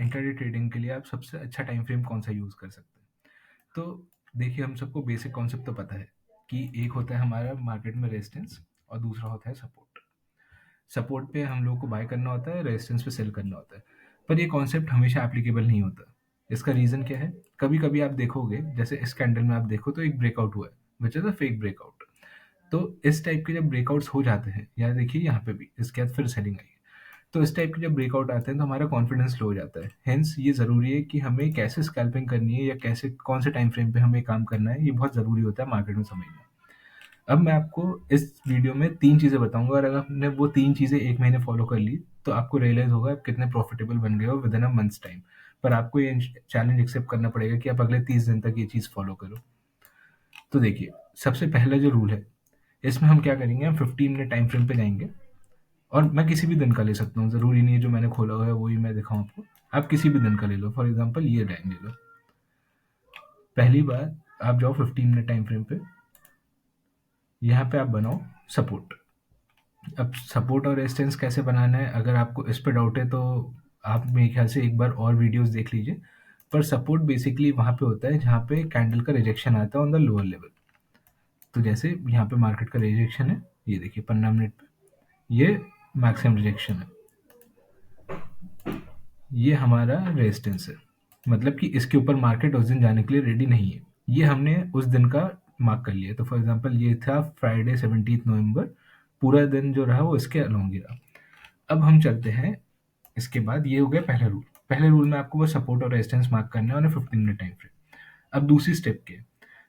Intraday trading के लिए आप सबसे अच्छा टाइम फ्रेम कौन सा यूज़ कर सकते हैं। तो देखिए, हम सबको बेसिक कॉन्सेप्ट तो पता है कि एक होता है हमारा मार्केट में रेजिस्टेंस और दूसरा होता है सपोर्ट। सपोर्ट पे हम लोगों को बाय करना होता है, रेजिस्टेंस पे सेल करना होता है। पर ये कॉन्सेप्ट हमेशा एप्लीकेबल नहीं होता। इसका रीज़न क्या है? कभी-कभी आप देखोगे, जैसे इस कैंडल में आप देखो तो एक ब्रेकआउट हुआ है, which is a fake breakout. तो इस टाइप के जब ब्रेकआउट्स हो जाते हैं, या देखिए यहाँ पे भी इसके बाद फिर सेलिंग आई है। तो इस टाइप के जब ब्रेकआउट आते हैं तो हमारा कॉन्फिडेंस लो हो जाता है। हेंस ये ज़रूरी है कि हमें कैसे स्कैल्पिंग करनी है या कैसे कौन से टाइम फ्रेम पे हमें काम करना है, ये बहुत ज़रूरी होता है मार्केट में समझना। अब मैं आपको इस वीडियो में 3 चीज़ें बताऊँगा, और अगर आपने वो 3 चीज़ें 1 महीने फॉलो कर ली, तो आपको रियलाइज़ होगा आप कितने प्रॉफिटेबल बन गए हो विदिन अ मंथ्स टाइम। पर आपको ये चैलेंज एक्सेप्ट करना पड़ेगा कि आप अगले 30 दिन तक ये चीज़ फॉलो करो। तो देखिए, सबसे पहला जो रूल है, इसमें हम क्या करेंगे, हम 15 मिनट टाइम फ्रेम पे जाएँगे, और मैं किसी भी दिन का ले सकता हूँ, ज़रूरी नहीं है जो मैंने खोला हुआ है वही मैं दिखाऊँ आपको। आप किसी भी दिन का ले लो, फॉर एग्ज़ाम्पल ये टाइम ले लो। पहली बार आप जाओ 15 मिनट टाइम फ्रेम पे, यहाँ पे आप बनाओ सपोर्ट। अब सपोर्ट और रेजिस्टेंस कैसे बनाना है, अगर आपको इस पे डाउट है तो आप मेरे ख्याल से एक बार और वीडियोस देख लीजिए। पर सपोर्ट बेसिकली वहाँ पे होता है जहाँ पे कैंडल का रिजेक्शन आता है ऑन द लोअर लेवल। तो जैसे यहाँ पे मार्केट का रिजेक्शन है, ये देखिए 15 मिनट पे, ये मैक्सिमम रिजेक्शन है, ये हमारा रेजिस्टेंस है। मतलब कि इसके ऊपर मार्केट उस दिन जाने के लिए रेडी नहीं है। ये हमने उस दिन का मार्क कर लिया। तो फॉर एग्जांपल ये था फ्राइडे 17 नवंबर, पूरा दिन जो रहा वो इसके अलोंग ही रहा। अब हम चलते हैं, इसके बाद ये हो गया पहला रूल। पहले रूल में आपको बस सपोर्ट और रेजिस्टेंस मार्क करना है और 15 मिनट टाइम फ्रेम। अब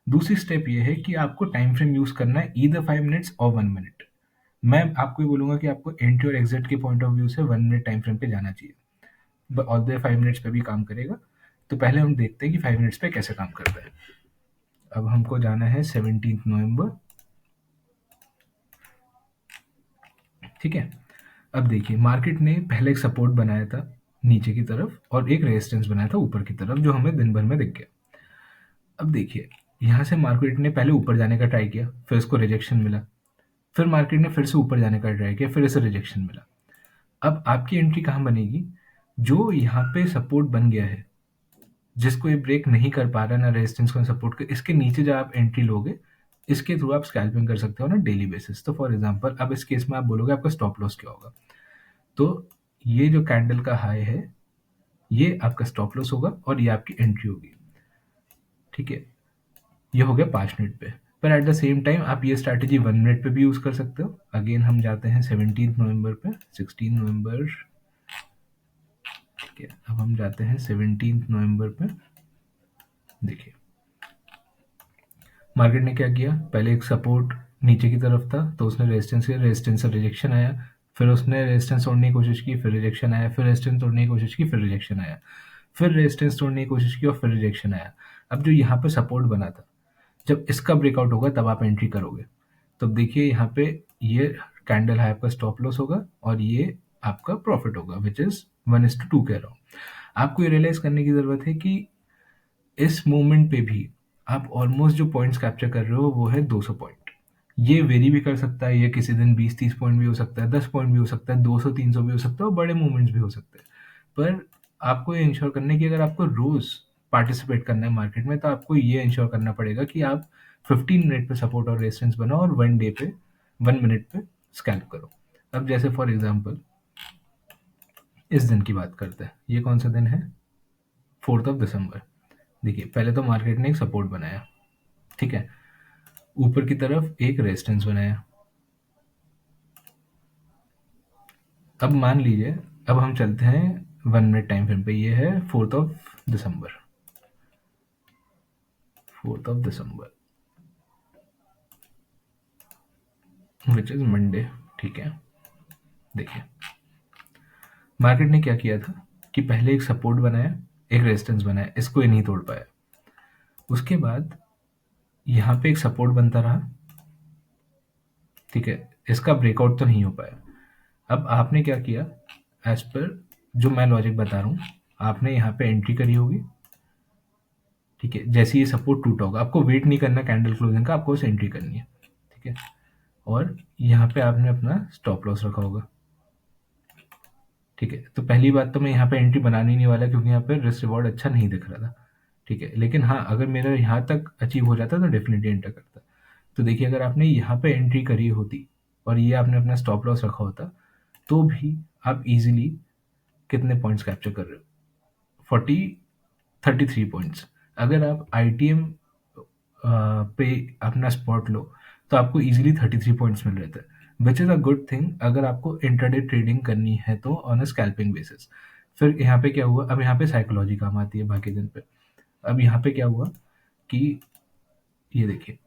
दूसरी स्टेप ये है कि आपको टाइम फ्रेम यूज करना है ईदर 5 मिनट्स और 1 मिनट। मैं आपको ये बोलूंगा कि आपको एंट्री और एग्जिट के पॉइंट ऑफ व्यू से 1 मिनट टाइम फ्रेम पे जाना चाहिए, और 5 मिनट्स पे भी काम करेगा। तो पहले हम देखते हैं कि 5 मिनट्स पे कैसे काम करता है। अब हमको जाना है 17 नवंबर, ठीक है। अब देखिए, मार्केट ने पहले एक सपोर्ट बनाया था नीचे की तरफ और एक रेजिस्टेंस बनाया था ऊपर की तरफ, जो हमें दिन भर में दिख गया। अब देखिए, यहाँ से मार्केट ने पहले ऊपर जाने का ट्राई किया, फिर इसको रिजेक्शन मिला। फिर मार्केट ने फिर से ऊपर जाने का ट्राई किया, फिर इसे रिजेक्शन मिला। अब आपकी एंट्री कहाँ बनेगी? जो यहाँ पे सपोर्ट बन गया है, जिसको ये ब्रेक नहीं कर पा रहा ना रेजिस्टेंस को सपोर्ट कर, इसके नीचे जब आप एंट्री लोगे, इसके थ्रू आप स्कैल्पिंग कर सकते हो ना डेली बेसिस। तो फॉर एग्जांपल अब इस केस में आप बोलोगे आपका स्टॉप लॉस क्या होगा, तो ये जो कैंडल का हाई है ये आपका स्टॉप लॉस होगा और ये आपकी एंट्री होगी, ठीक है। ये हो गया 5 मिनट पे। पर एट द सेम टाइम आप ये स्ट्रैटेजी 1 मिनट पे भी यूज कर सकते हो। अगेन हम जाते हैं 17 नवंबर पे, 16 नवंबर, ठीक है। अब हम जाते हैं 17 नवंबर पे। देखिए, मार्केट ने क्या किया, पहले एक सपोर्ट नीचे की तरफ था तो उसने रेजिस्टेंस से रिजेक्शन आया, फिर उसने रेजिस्टेंस तोड़ने की कोशिश की, फिर रिजेक्शन आया, फिर रेजिस्टेंस तोड़ने की कोशिश की, फिर रिजेक्शन आया, फिर रेजिस्टेंस तोड़ने की कोशिश की और फिर रिजेक्शन आया। अब जो यहाँ पे सपोर्ट बना था, जब इसका ब्रेकआउट होगा तब आप एंट्री करोगे। तो देखिए यहाँ पे ये कैंडल है, आपका स्टॉप लॉस होगा और ये आपका प्रॉफिट होगा, विच इज 1:2 कह रहा हूँ। आपको ये रियलाइज करने की जरूरत है कि इस मोमेंट पे भी आप ऑलमोस्ट जो पॉइंट्स कैप्चर कर रहे हो वो है 200 पॉइंट। ये वेरी भी कर सकता है, ये किसी दिन 20-30 पॉइंट भी हो सकता है, 10 पॉइंट भी हो सकता है, 200-300 भी हो सकता है और बड़े मूवमेंट्स भी हो सकते हैं। पर आपको ये इंश्योर करना है कि अगर आपको रोज पार्टिसिपेट करना है मार्केट में, तो आपको ये इंश्योर करना पड़ेगा कि आप 15 मिनट पे सपोर्ट और रेजिस्टेंस बनाओ और 1 डे पे 1 मिनट पे स्कैल्प करो। अब जैसे फॉर एग्जांपल इस दिन की बात करते हैं, ये कौन सा दिन है, 4 दिसंबर। देखिए, पहले तो मार्केट ने एक सपोर्ट बनाया, ठीक है, ऊपर की तरफ एक रेजिस्टेंस बनाया। अब मान लीजिए, अब हम चलते हैं 1 मिनट टाइम फ्रेम पे, ये है 4 दिसंबर, विच इज मंडे, ठीक है। देखिए, मार्केट ने क्या किया था कि पहले एक सपोर्ट बनाया, एक रेजिस्टेंस बनाया, इसको ये नहीं तोड़ पाया। उसके बाद यहाँ पे एक सपोर्ट बनता रहा, ठीक है, इसका ब्रेकआउट तो नहीं हो पाया। अब आपने क्या किया, एज पर जो मैं लॉजिक बता रहा हूँ, आपने यहाँ पे एंट्री करी होगी, ठीक है। जैसे ये सपोर्ट टूटा होगा, आपको वेट नहीं करना कैंडल क्लोजिंग का, आपको बस एंट्री करनी है, ठीक है। और यहाँ पे आपने अपना स्टॉप लॉस रखा होगा, ठीक है? तो पहली बात तो मैं यहाँ पे एंट्री बनाने ही नहीं वाला क्योंकि यहाँ पे रिस्क रिवॉर्ड अच्छा नहीं दिख रहा था, ठीक है? लेकिन हाँ, अगर मेरा यहाँ तक अचीव हो जाता तो डेफ़िनिटली एंटर करता। तो देखिए अगर आपने यहाँ पे एंट्री करी होती और ये आपने अपना स्टॉप लॉस रखा होता, तो भी आप ईज़िली कितने पॉइंट्स कैप्चर कर रहे हो? 40 33 पॉइंट्स। अगर आप आईटीएम पे अपना स्पॉट लो तो आपको इजीली 33 पॉइंट्स मिल रहे थे, which is a good thing अगर आपको इंट्राडे ट्रेडिंग करनी है तो ऑन अ स्कैल्पिंग बेसिस। फिर यहाँ पे क्या हुआ, अब यहाँ पे साइकोलॉजी काम आती है बाकी दिन पे। अब यहाँ पे क्या हुआ कि ये देखिए,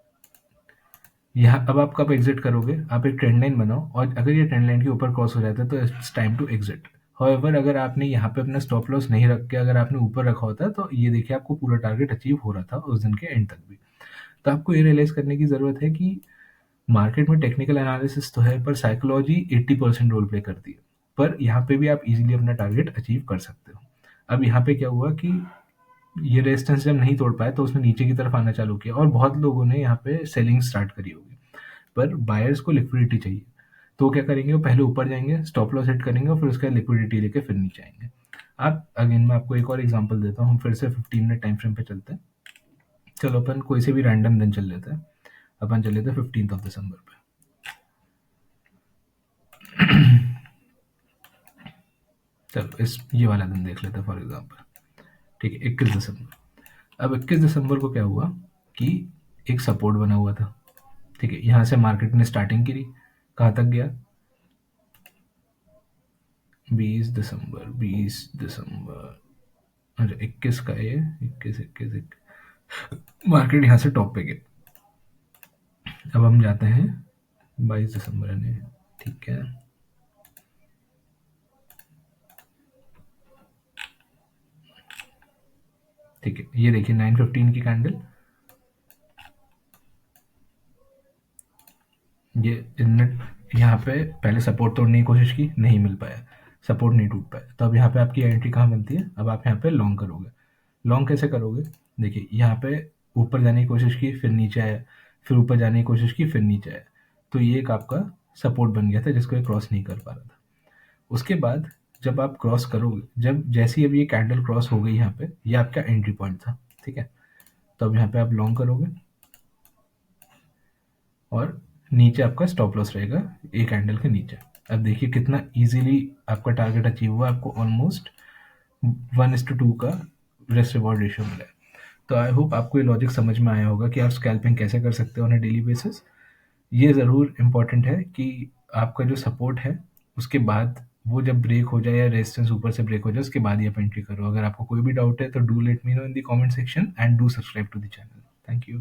यहाँ अब आप कब एग्जिट करोगे, आप एक ट्रेंड लाइन बनाओ और अगर ये ट्रेंड लाइन के ऊपर क्रॉस हो जाता है तो it's time to exit. However अगर आपने यहाँ पे अपना स्टॉप लॉस नहीं रख के अगर आपने ऊपर रखा होता तो ये देखिए आपको पूरा टारगेट अचीव हो रहा था उस दिन के एंड तक भी। तो आपको ये रियलाइज करने की ज़रूरत है कि मार्केट में टेक्निकल एनालिसिस तो है पर साइकोलॉजी 80% रोल प्ले करती है। पर यहाँ पे भी आप इजीली अपना टारगेट अचीव कर सकते हो। अब यहाँ पे क्या हुआ कि ये रेजिस्टेंस जब नहीं तोड़ पाए तो उसने नीचे की तरफ आना चालू किया और बहुत लोगों ने यहाँ पे सेलिंग स्टार्ट करी होगी। पर बायर्स को लिक्विडिटी चाहिए, तो वो क्या करेंगे, वो पहले ऊपर जाएंगे, स्टॉप लॉस हिट करेंगे और फिर उसका लिक्विडिटी लेके फिर नीचे आएंगे। आप अगेन मैं आपको एक और एग्जांपल देता हूँ, हम फिर से 15 मिनट टाइम फ्रेम पे चलते हैं। चलो अपन कोई से भी रैंडम दिन चल लेते हैं, अपन चल लेते हैं 15th ऑफ दिसंबर पे। चलो इस ये वाला दिन देख लेते हैं फॉर एग्जांपल, ठीक है, 21 दिसंबर। अब 21 दिसंबर को क्या हुआ कि एक सपोर्ट बना हुआ था, ठीक है, यहाँ से मार्केट ने स्टार्टिंग करी, कहाँ तक गया, 20 दिसंबर, अच्छा 21 का ये 21 मार्केट यहाँ से टॉप पे गया। अब हम जाते हैं 22 दिसंबर ने, ठीक है, ठीक है, ये देखिए 9:15 की कैंडल, ये इनने यहाँ पे पहले सपोर्ट तोड़ने की कोशिश की, नहीं मिल पाया, सपोर्ट नहीं टूट पाया, तो अब यहाँ पे आपकी एंट्री कहाँ बनती है, अब आप यहाँ पे लॉन्ग करोगे। लॉन्ग कैसे करोगे, देखिए यहाँ पे ऊपर जाने की कोशिश की फिर नीचे आया, फिर ऊपर जाने की कोशिश की फिर नीचे आया, तो ये एक आपका सपोर्ट बन गया था जिसको ये क्रॉस नहीं कर पा रहा था। उसके बाद जब आप क्रॉस करोगे, जब जैसे ही अब ये कैंडल क्रॉस हो गई यहाँ पे, ये आपका एंट्री पॉइंट था, ठीक है, तो अब यहाँ पे आप लॉन्ग करोगे और नीचे आपका स्टॉप लॉस रहेगा एक कैंडल के नीचे। अब देखिए कितना इजीली आपका टारगेट अचीव हुआ, आपको ऑलमोस्ट 1:2 का रिस्क रिवॉर्ड रेशियो मिला है। तो आई होप आपको ये लॉजिक समझ में आया होगा कि आप स्कैल्पिंग कैसे कर सकते हो ऑन अ डेली बेसिस। ये ज़रूर इम्पॉर्टेंट है कि आपका जो सपोर्ट है उसके बाद वो जब ब्रेक हो जाए या रेजिस्टेंस ऊपर से ब्रेक हो जाए उसके बाद ही आप एंट्री करो। अगर आपको कोई भी डाउट है तो do let me know in the comment section and do subscribe to the channel. Thank you.